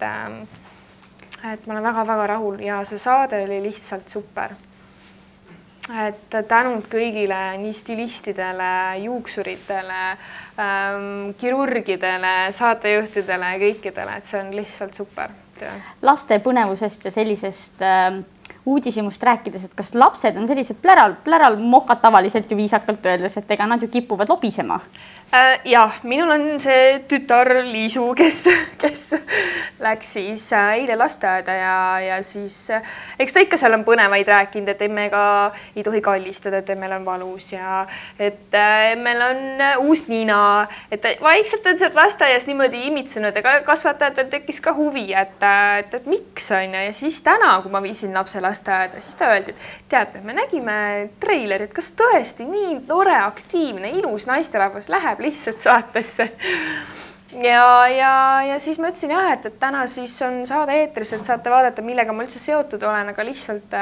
ma olen väga-väga rahul ja see saade oli lihtsalt super. Et tänud kõigile nii stilistidele, juuksuritele, kirurgidele, saatejuhtidele ja kõikidele, et see on lihtsalt super. Laste põnevusest ja sellisest uudishimust rääkides, et kas lapsed on sellised pläral mokad tavaliselt ju viisakalt öeldes, et ega nad ju kipuvad lobisema? Jah, minul on see tütar Liisu, kes läks siis eile lasteaeda ja siis eks ta ikka seal on põnevaid rääkinud, et me ka ei tohi kallistada, et meil on valus ja et meil on uus nina, et vaikselt on sealt lasteaias niimoodi imitsenud ja kasvatajatel tekkis ka huvi, et miks on ja siis täna, kui ma viisin lapse lasteaeda, siis ta öeldi, et teate, me nägime treilerit, kas tõesti nii tore, aktiivne, ilus naisterahvas läheb lihtsalt saatesse. Ja siis ma ütlesin jah, et täna siis on saade eetris, et saate vaadata, millega ma üldse seotud olen, aga lihtsalt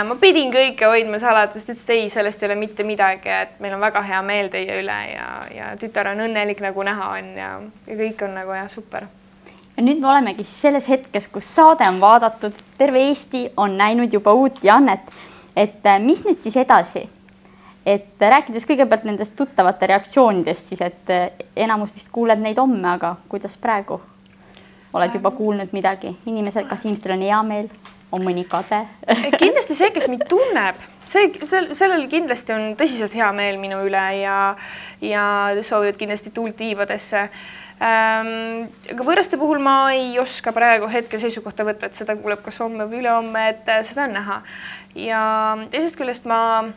ma pidin kõike hoidma saladust, et ei, sellest ei ole mitte midagi, et meil on väga hea meel teie üle ja tütar on õnnelik, nagu näha on ja kõik on nagu jah, super. Ja nüüd me olemegi siis selles hetkes, kus saade on vaadatud, terve Eesti on näinud juba uut Jannet, et mis nüüd siis edasi? Et rääkides kõigepealt nendest tuttavate reaktsioonidest, siis et enamus vist kuuled neid homme, aga kuidas praegu? Oled juba kuulnud midagi? Kas inimestel on hea meel? On mõni kade? Kindlasti see, kes mind tunneb, sellel kindlasti on tõsiselt hea meel minu üle ja soovivad kindlasti tuult tiivadesse. Aga võõraste puhul ma ei oska praegu hetkel seisukohta võtta, et seda kuuleb kas homme või ülehomme, et seda on näha. Ja teisest küljest ma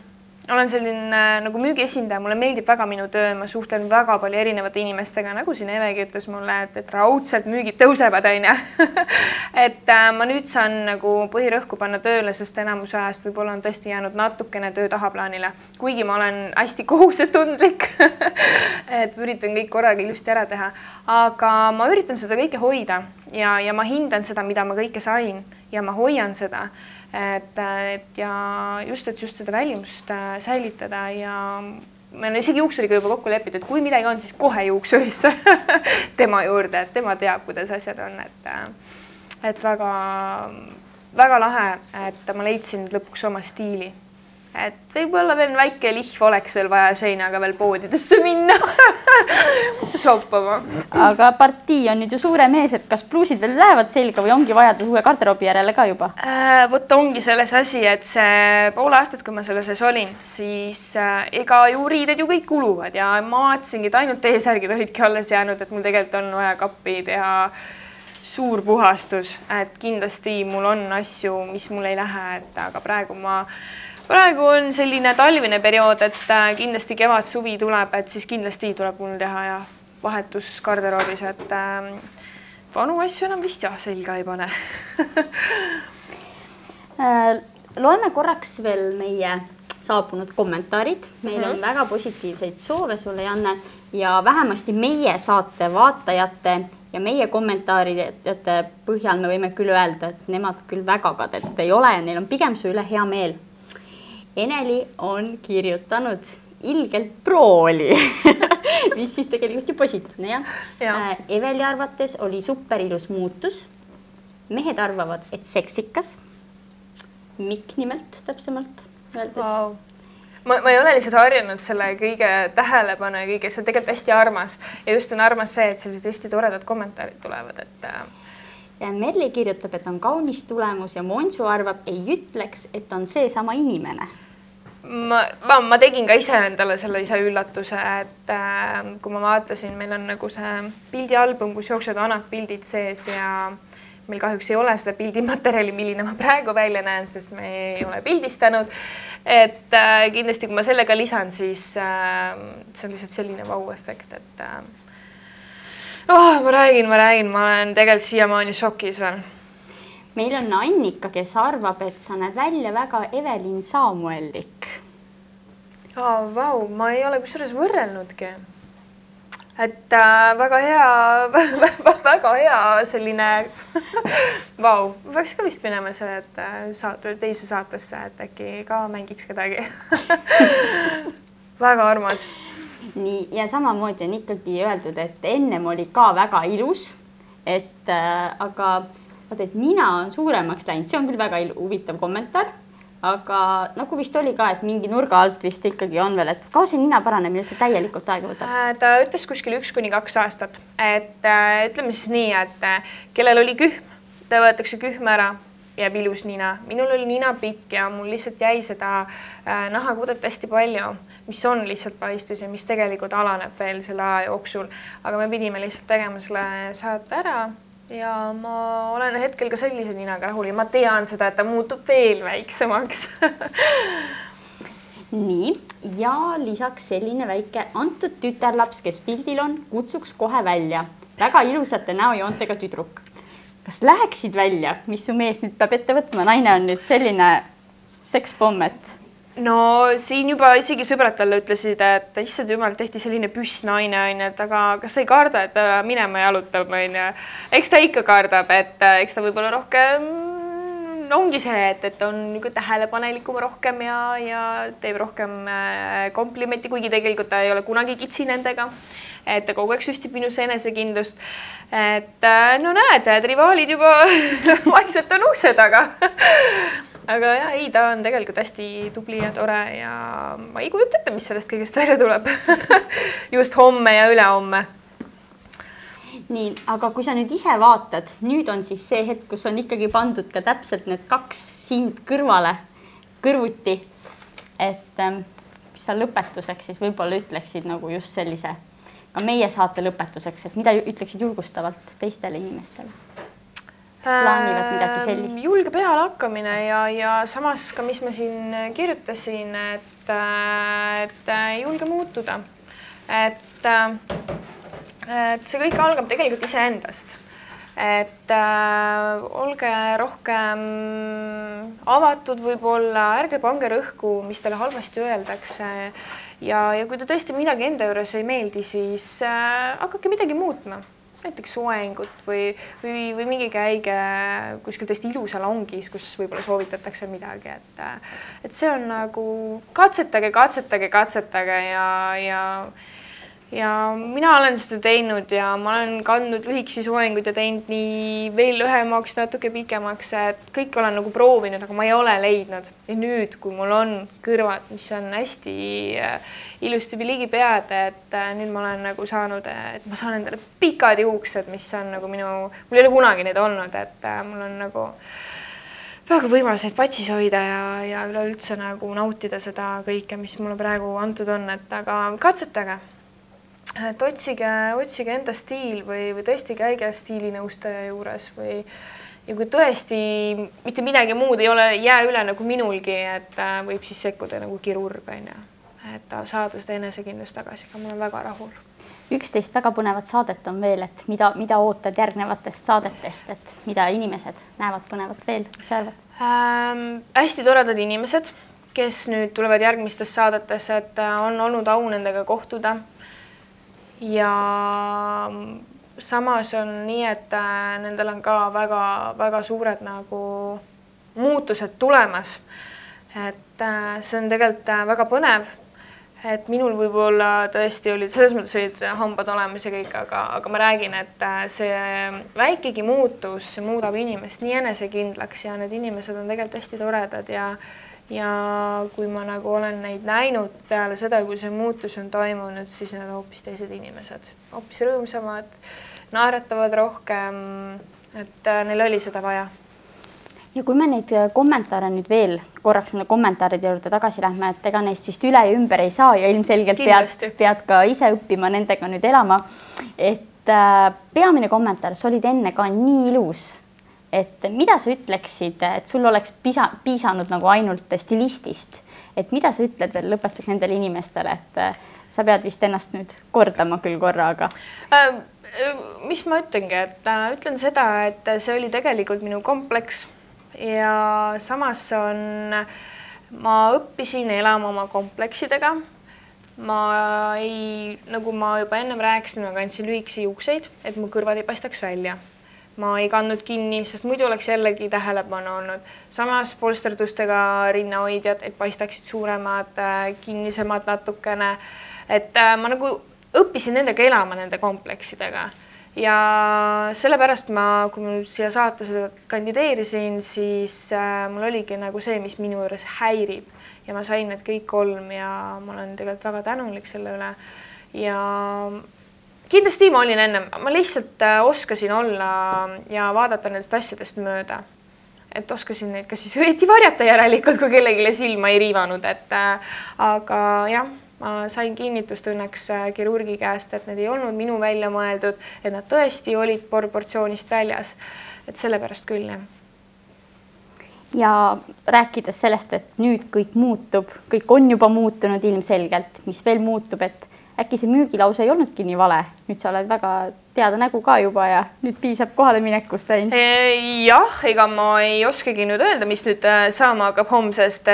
olen selline nagu müügiesindaja, mulle meeldib väga minu töö, ma suhtlen väga palju erinevate inimestega, nagu siin Evegi ütles mulle, et raudselt müügid tõusevad, on ju. Et ma nüüd saan nagu põhirõhku panna tööle, sest enamus ajast võib-olla on tõesti jäänud natukene töö tahaplaanile, kuigi ma olen hästi kohusetundlik, et üritan kõik korraga ilusti ära teha, aga ma üritan seda kõike hoida ja ma hindan seda, mida ma kõike sain ja ma hoian seda. Ja just seda välimust säilitada ja me on isegi juuksuriga juba kokku lepitud, et kui midagi on, siis kohe juuksurisse tema juurde, et tema teab, kuidas asjad on, et väga lahe, et ma leidsin lõpuks oma stiili. Et võib-olla veel väike lihv oleks veel vaja seinaga veel poodidesse minna shoppama. Aga partii on nüüd ju suure mees, et kas pluusid veel lähevad selga või ongi vajadus uue garderoobi järele ka juba? Võtta ongi selles asi, et see pool aastat, kui ma selle sees olin, siis ega ju riided ju kõik kuluvad ja ma vaatasingi, et ainult T-särgid olidki alles jäänud, et mul tegelikult on vaja kappi teha suur puhastus, et kindlasti mul on asju, mis mul ei lähe, et aga praegu on selline talvine periood, et kindlasti kevad, suvi tuleb, et siis kindlasti tuleb mul teha ja vahetus garderoobis, et vanu asju enam vist jah, selga ei pane. Loeme korraks veel meie saabunud kommentaarid. Meil on väga positiivseid soove sulle, Janne, ja vähemasti meie saate vaatajate ja meie kommentaaride põhjal me võime küll öelda, et nemad küll väga kadet ei ole ja neil on pigem su üle hea meel. Eneli on kirjutanud ilgelt prooli, mis siis tegelikult ju positiivne, jah. Eveli arvates oli super ilus muutus. Mehed arvavad, et seksikas. Mikk nimelt täpsemalt öeldes. Wow. Ma ei ole lihtsalt harjunud selle kõige tähelepanu ja kõige, see on tegelikult hästi armas. Ja just on armas see, et sellised hästi toredad kommentaarid tulevad, et... Ja Merli kirjutab, et on kaunis tulemus ja Monsu arvab, ei ütleks, et on see sama inimene. Ma tegin ka ise endale selle ise üllatuse, et kui ma vaatasin, meil on nagu see pildialbum, kus jooksevad vanad pildid sees ja meil kahjuks ei ole seda pildimaterjali, milline ma praegu välja näen, sest me ei ole pildistanud. Et kindlasti, kui ma sellega lisan, siis see on lihtsalt selline vau-efekt, et ma räägin, ma olen tegelikult siiamaani šokis veel. Meil on Annika, kes arvab, et sa näed välja väga Evelin Samuelik. Vau, ma ei ole kusjuures võrrelnudki. et väga hea selline vau, peaks ka vist minema see, et teise saatesse, et äkki ka mängiks kedagi. Väga armas. Nii, ja samamoodi on ikkagi öeldud, et ennem oli ka väga ilus, aga vaata, et nina on suuremaks läinud, see on küll väga huvitav kommentaar, aga nagu vist oli ka, et mingi nurga alt vist ikkagi on veel, et kaua see nina paranemine see täielikult aega võtab? Ta ütles kuskil 1–2 aastat, et ütleme siis nii, et kellel oli kühm, ta võetakse kühm ära, jääb ilus nina. Minul oli nina pikk ja mul lihtsalt jäi seda nahakudet hästi palju, mis on lihtsalt paistus ja mis tegelikult alaneb veel selle aja jooksul. Aga me pidime lihtsalt tegema selle saate ära ja ma olen hetkel ka sellise ninaga rahul ja ma tean seda, et ta muutub veel väiksemaks. Nii, ja lisaks selline väike antud tütarlaps, kes pildil on, kutsuks kohe välja. Väga ilusate näojoontega tüdruk. Kas läheksid välja, mis su mees nüüd peab ette võtma? Naine on nüüd selline sekspommet. No siin juba isegi sõbrad talle ütlesid, et issand jumal, tehti selline püssnaine, et aga kas sa ei karda, et ta minema jalutab? Eks ta ikka kardab, et eks ta võib-olla rohkem ongi see, et on tähelepanelikum rohkem ja teeb rohkem komplimenti, kuigi tegelikult ta ei ole kunagi kitsi nendega, et ta kogu aeg süstib minus enesekindlust. Et no näed, rivaalid juba vaikselt on ukse taga. Aga jah, ei, ta on tegelikult hästi tubli ja tore ja ma ei kujuta ette, mis sellest kõigest välja tuleb. Just homme ja ülehomme. Nii, aga kui sa nüüd ise vaatad, nüüd on siis see hetk, kus on ikkagi pandud ka täpselt need 2 sind kõrvale, kõrvuti. Et mis sa lõpetuseks siis võib-olla ütleksid nagu just sellise, ka meie saate lõpetuseks, et mida ütleksid julgustavalt teistele inimestele? Kas plaanivad midagi sellist? Julge peale hakkamine ja samas ka, mis ma siin kirjutasin, et julge muutuda. Et see kõik algab tegelikult iseendast. Et olge rohkem avatud võib-olla, ärge pange rõhku, mis teile halvasti öeldakse. Ja kui te tõesti midagi enda juures ei meeldi, siis hakake midagi muutma. Näiteks soengut või mingi käige kuskil tõesti ilusal ongis, kus võib-olla soovitatakse midagi. Et see on nagu katsetage ja mina olen seda teinud ja ma olen kandnud lühikesi soenguid ja teinud nii veel lühemaks, natuke pikemaks, et kõik olen nagu proovinud, aga ma ei ole leidnud. Ja nüüd, kui mul on kõrvad, mis on hästi ilusti ligi pead, et nüüd ma olen nagu saanud, et ma saan endale pikad juuksed, mis on nagu mul ei ole kunagi neid olnud, et mul on nagu väga võimalus neid patsis hoida ja üleüldse nagu nautida seda kõike, mis mulle praegu antud on, et aga katsetage. Et otsige enda stiil või tõesti käige stiilinõustaja juures ja kui tõesti mitte midagi muud ei ole jää üle nagu minulgi, et võib siis sekkuda nagu kirurg, et saada seda enesekindlust tagasi, aga mul on väga rahul. 11 väga põnevat saadet on veel, et mida ootad järgnevatest saadetest, et mida inimesed näevad põnevat veel, mis sa arvad? Hästi toredad inimesed, kes nüüd tulevad järgmistes saadetes, et on olnud au nendega kohtuda. Ja samas on nii, et nendel on ka väga suured nagu muutused tulemas. Et see on tegelikult väga põnev, et minul võib-olla tõesti olid, selles mõttes olid hambad olemas ja kõik, aga ma räägin, et see väikegi muutus muudab inimest nii enesekindlaks ja need inimesed on tegelikult hästi toredad ja kui ma nagu olen neid näinud peale seda, kui see muutus on toimunud, siis need hoopis teised inimesed, hoopis rõõmsamad, naeratavad rohkem, et neil oli seda vaja. Ja kui me neid kommentaare nüüd veel korraks nende kommentaaride juurde tagasi lähme, et ega neist vist üle ja ümber ei saa ja ilmselgelt pead ka ise õppima nendega nüüd elama. Et peamine kommentaar, sa olid enne ka nii ilus, et mida sa ütleksid, et sul oleks piisanud nagu ainult stilistist, et mida sa ütled veel lõpetuseks nendele inimestele, et sa pead vist ennast nüüd kordama küll korra, aga... Mis ma ütlengi, et ütlen seda, et see oli tegelikult minu kompleks ja samas ma õppisin elama oma kompleksidega. ma ei, nagu ma juba ennem rääkisin, ma kandsin lühikesi juukseid, et mu kõrvad ei paistaks välja. Ma ei kandnud kinni, sest muidu oleks jällegi tähelepanu olnud. Samas polsterdustega rinnahoidjad, et paistaksid suuremad, kinnisemad natukene. Et ma nagu õppisin nendega elama, nende kompleksidega. Ja sellepärast kui ma siia saate seda kandideerisin, siis mul oligi nagu see, mis minu juures häirib. Ja ma sain need kõik 3 ja ma olen tegelikult väga tänulik selle üle. Ja kindlasti ma olin enne, ma lihtsalt oskasin olla ja vaadata nendest asjadest mööda. Et oskasin neid kas siis õieti varjata järelikult, kui kellegile silma ei riivanud. Aga jah, ma sain kinnitust õnneks kirurgi käest, et need ei olnud minu välja mõeldud, et nad tõesti olid proportsioonist väljas. Et sellepärast küll, jah. Ja rääkides sellest, et nüüd kõik muutub, kõik on juba muutunud ilmselgelt, mis veel muutub, et äkki see müügilause ei olnudki nii vale. Nüüd sa oled väga teada nägu ka juba ja nüüd piisab kohale minekust ainult. Jah, ega ma ei oskagi nüüd öelda, mis nüüd saama hakkab homsest,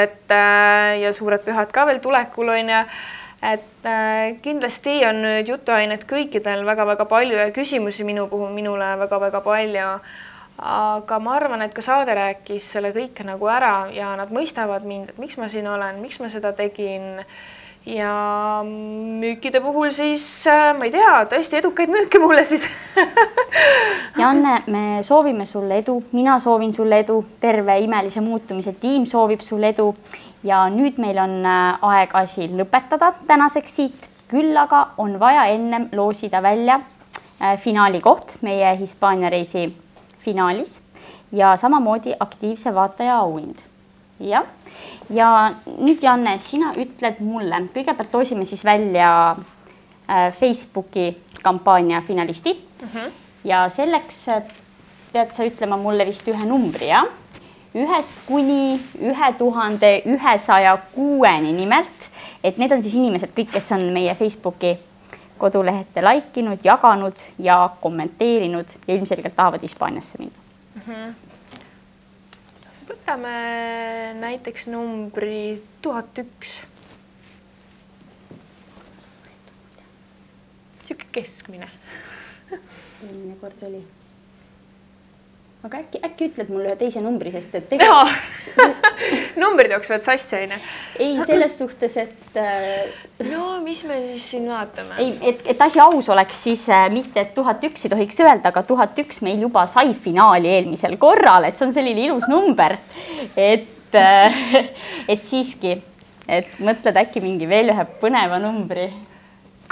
ja suured pühad ka veel tulekul on ja kindlasti on nüüd jutuainet kõikidel väga-väga palju ja küsimusi minule väga-väga palju. Aga ma arvan, et ka saade rääkis selle kõike nagu ära ja nad mõistavad mind, et miks ma siin olen, miks ma seda tegin. Ja müükide puhul siis, ma ei tea, tõesti edukaid müüke mulle siis. Janne, me soovime sulle edu, mina soovin sulle edu, terve imelise muutumise tiim soovib sulle edu ja nüüd meil on aeg asi lõpetada tänaseks siit, küll aga on vaja ennem loosida välja finaali koht meie Hispaania reisi finaalis ja samamoodi aktiivse vaataja auhind. Ja nüüd, Janne, sina ütled mulle, kõigepealt loosime siis välja Facebooki kampaania finalisti ja selleks pead sa ütlema mulle vist ühe numbri, ja? 1 kuni 1106 nimelt, et need on siis inimesed kõik, kes on meie Facebooki kodulehete laikinud, jaganud ja kommenteerinud ja ilmselgelt tahavad Hispaaniasse minna. Võtame näiteks numbri 1001. Siuke keskmine. Eelmine kord oli. Aga äkki ütled mulle ühe teise numbri, sest et numbrid jooksvad sassi, on. Ei, selles suhtes, et no mis me siis siin vaatame? Ei, et asi aus oleks, siis mitte, et 1001 ei tohiks öelda, aga 1001 meil juba sai finaali eelmisel korral, et see on selline ilus number. Et siiski, et mõtled äkki mingi veel ühe põneva numbri.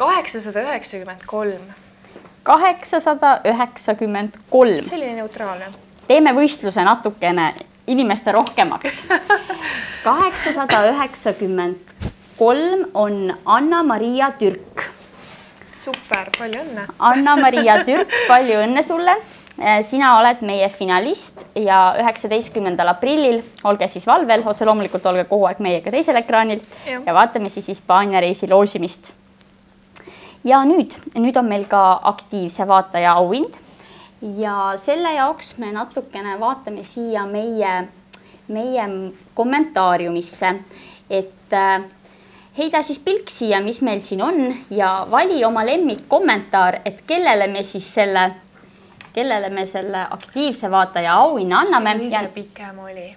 893. 893. Selline neutraalne. Teeme võistluse natukene inimeste rohkemaks. 893 on Anna-Maria Türk. Super, palju õnne. Anna-Maria Türk, palju õnne sulle. Sina oled meie finalist ja 19. aprillil olge siis valvel, otse loomulikult olge kogu aeg meiega teisel ekraanil ja vaatame siis Hispaania reisi loosimist. Ja nüüd on meil ka aktiivse vaataja auhind ja selle jaoks me natukene vaatame siia meie kommentaariumisse, et heida siis pilk siia, mis meil siin on ja vali oma lemmik kommentaar, et kellele me selle aktiivse vaataja auhinna anname. See kõige pikem oli.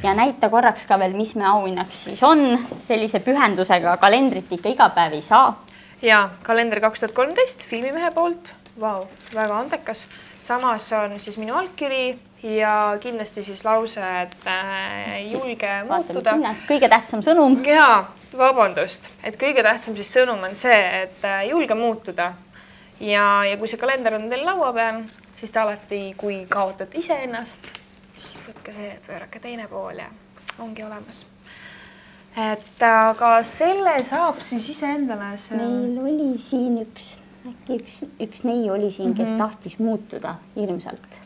Ja näita korraks ka veel, mis me auhinnaks siis on. Sellise pühendusega kalendrit ikka iga päev ei saa. Ja kalender 2013 filmimehe poolt. Vau, väga andekas. Samas on siis minu allkiri ja kindlasti siis lause, et julge muutuda. Kõige tähtsam sõnum. Jaa, vabandust. Et kõige tähtsam siis sõnum on see, et julge muutuda. Ja kui see kalender on teil laua peal, siis te alati, kui kaotate ise ennast, siis võtke see, pöörake teine pool ja ongi olemas. Et aga selle saab siis ise endale see... Meil oli siin üks nei oli siin, kes tahtis muutuda ilmselt.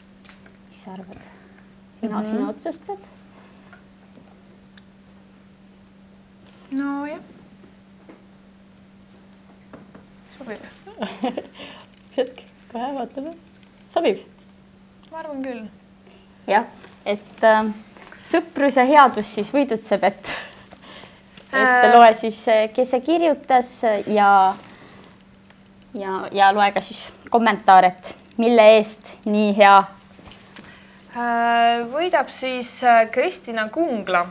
Mis sa arvad? Sina otsustad? No jah. Sobib. Hetk, kohe vaatame. Sobib? Ma arvan küll. Jah, et sõprus ja headus siis võidutseb, et et loe siis, kes see kirjutas ja loe ka siis kommentaar, et mille eest nii hea. Võidab siis Kristina Kungla.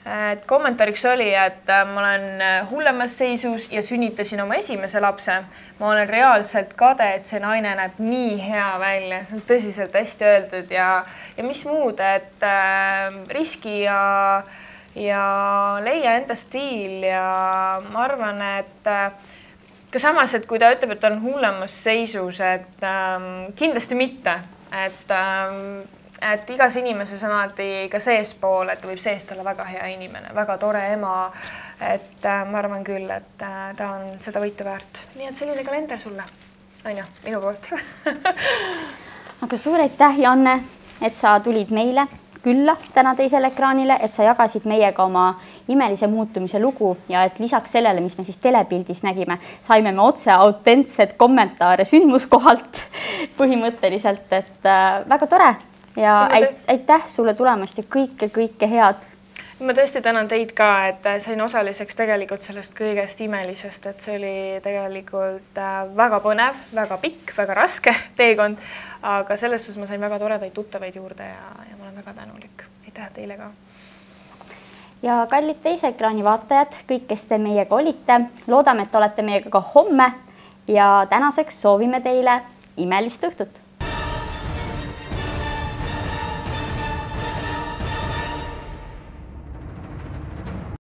Et kommentaariks oli, et ma olen hullemas seisus ja sünnitasin oma esimese lapse. Ma olen reaalselt kade, et see naine näeb nii hea välja. See on tõsiselt hästi öeldud ja mis muud, et riski ja leia enda stiil ja ma arvan, et ka samas, et kui ta ütleb, et on hullemas seisus, et kindlasti mitte, et igas inimeses on alati ka seespool, et võib seest olla väga hea inimene, väga tore ema, et ma arvan küll, et ta on seda võitu väärt. Nii et selline kalender sulle, Anja, minu poolt. Aga suur aitäh, Janne, et sa tulid meile külla täna teisele ekraanile, et sa jagasid meiega oma imelise muutumise lugu ja et lisaks sellele, mis me siis telepildis nägime, saime me otse autentsed kommentaare sündmuskohalt põhimõtteliselt, et väga tore. Ja aitäh sulle tulemast ja kõike head. Ma tõesti tänan teid ka, et sain osaliseks tegelikult sellest kõigest imelisest, et see oli tegelikult väga põnev, väga pikk, väga raske teekond, aga selles suhtes ma sain väga toredaid tuttavaid juurde ja ma olen väga tänulik. Aitäh teile ka. Ja kallid teise ekraani vaatajad, kõik, kes te meiega olite, loodame, et olete meiega ka homme ja tänaseks soovime teile imelist õhtut.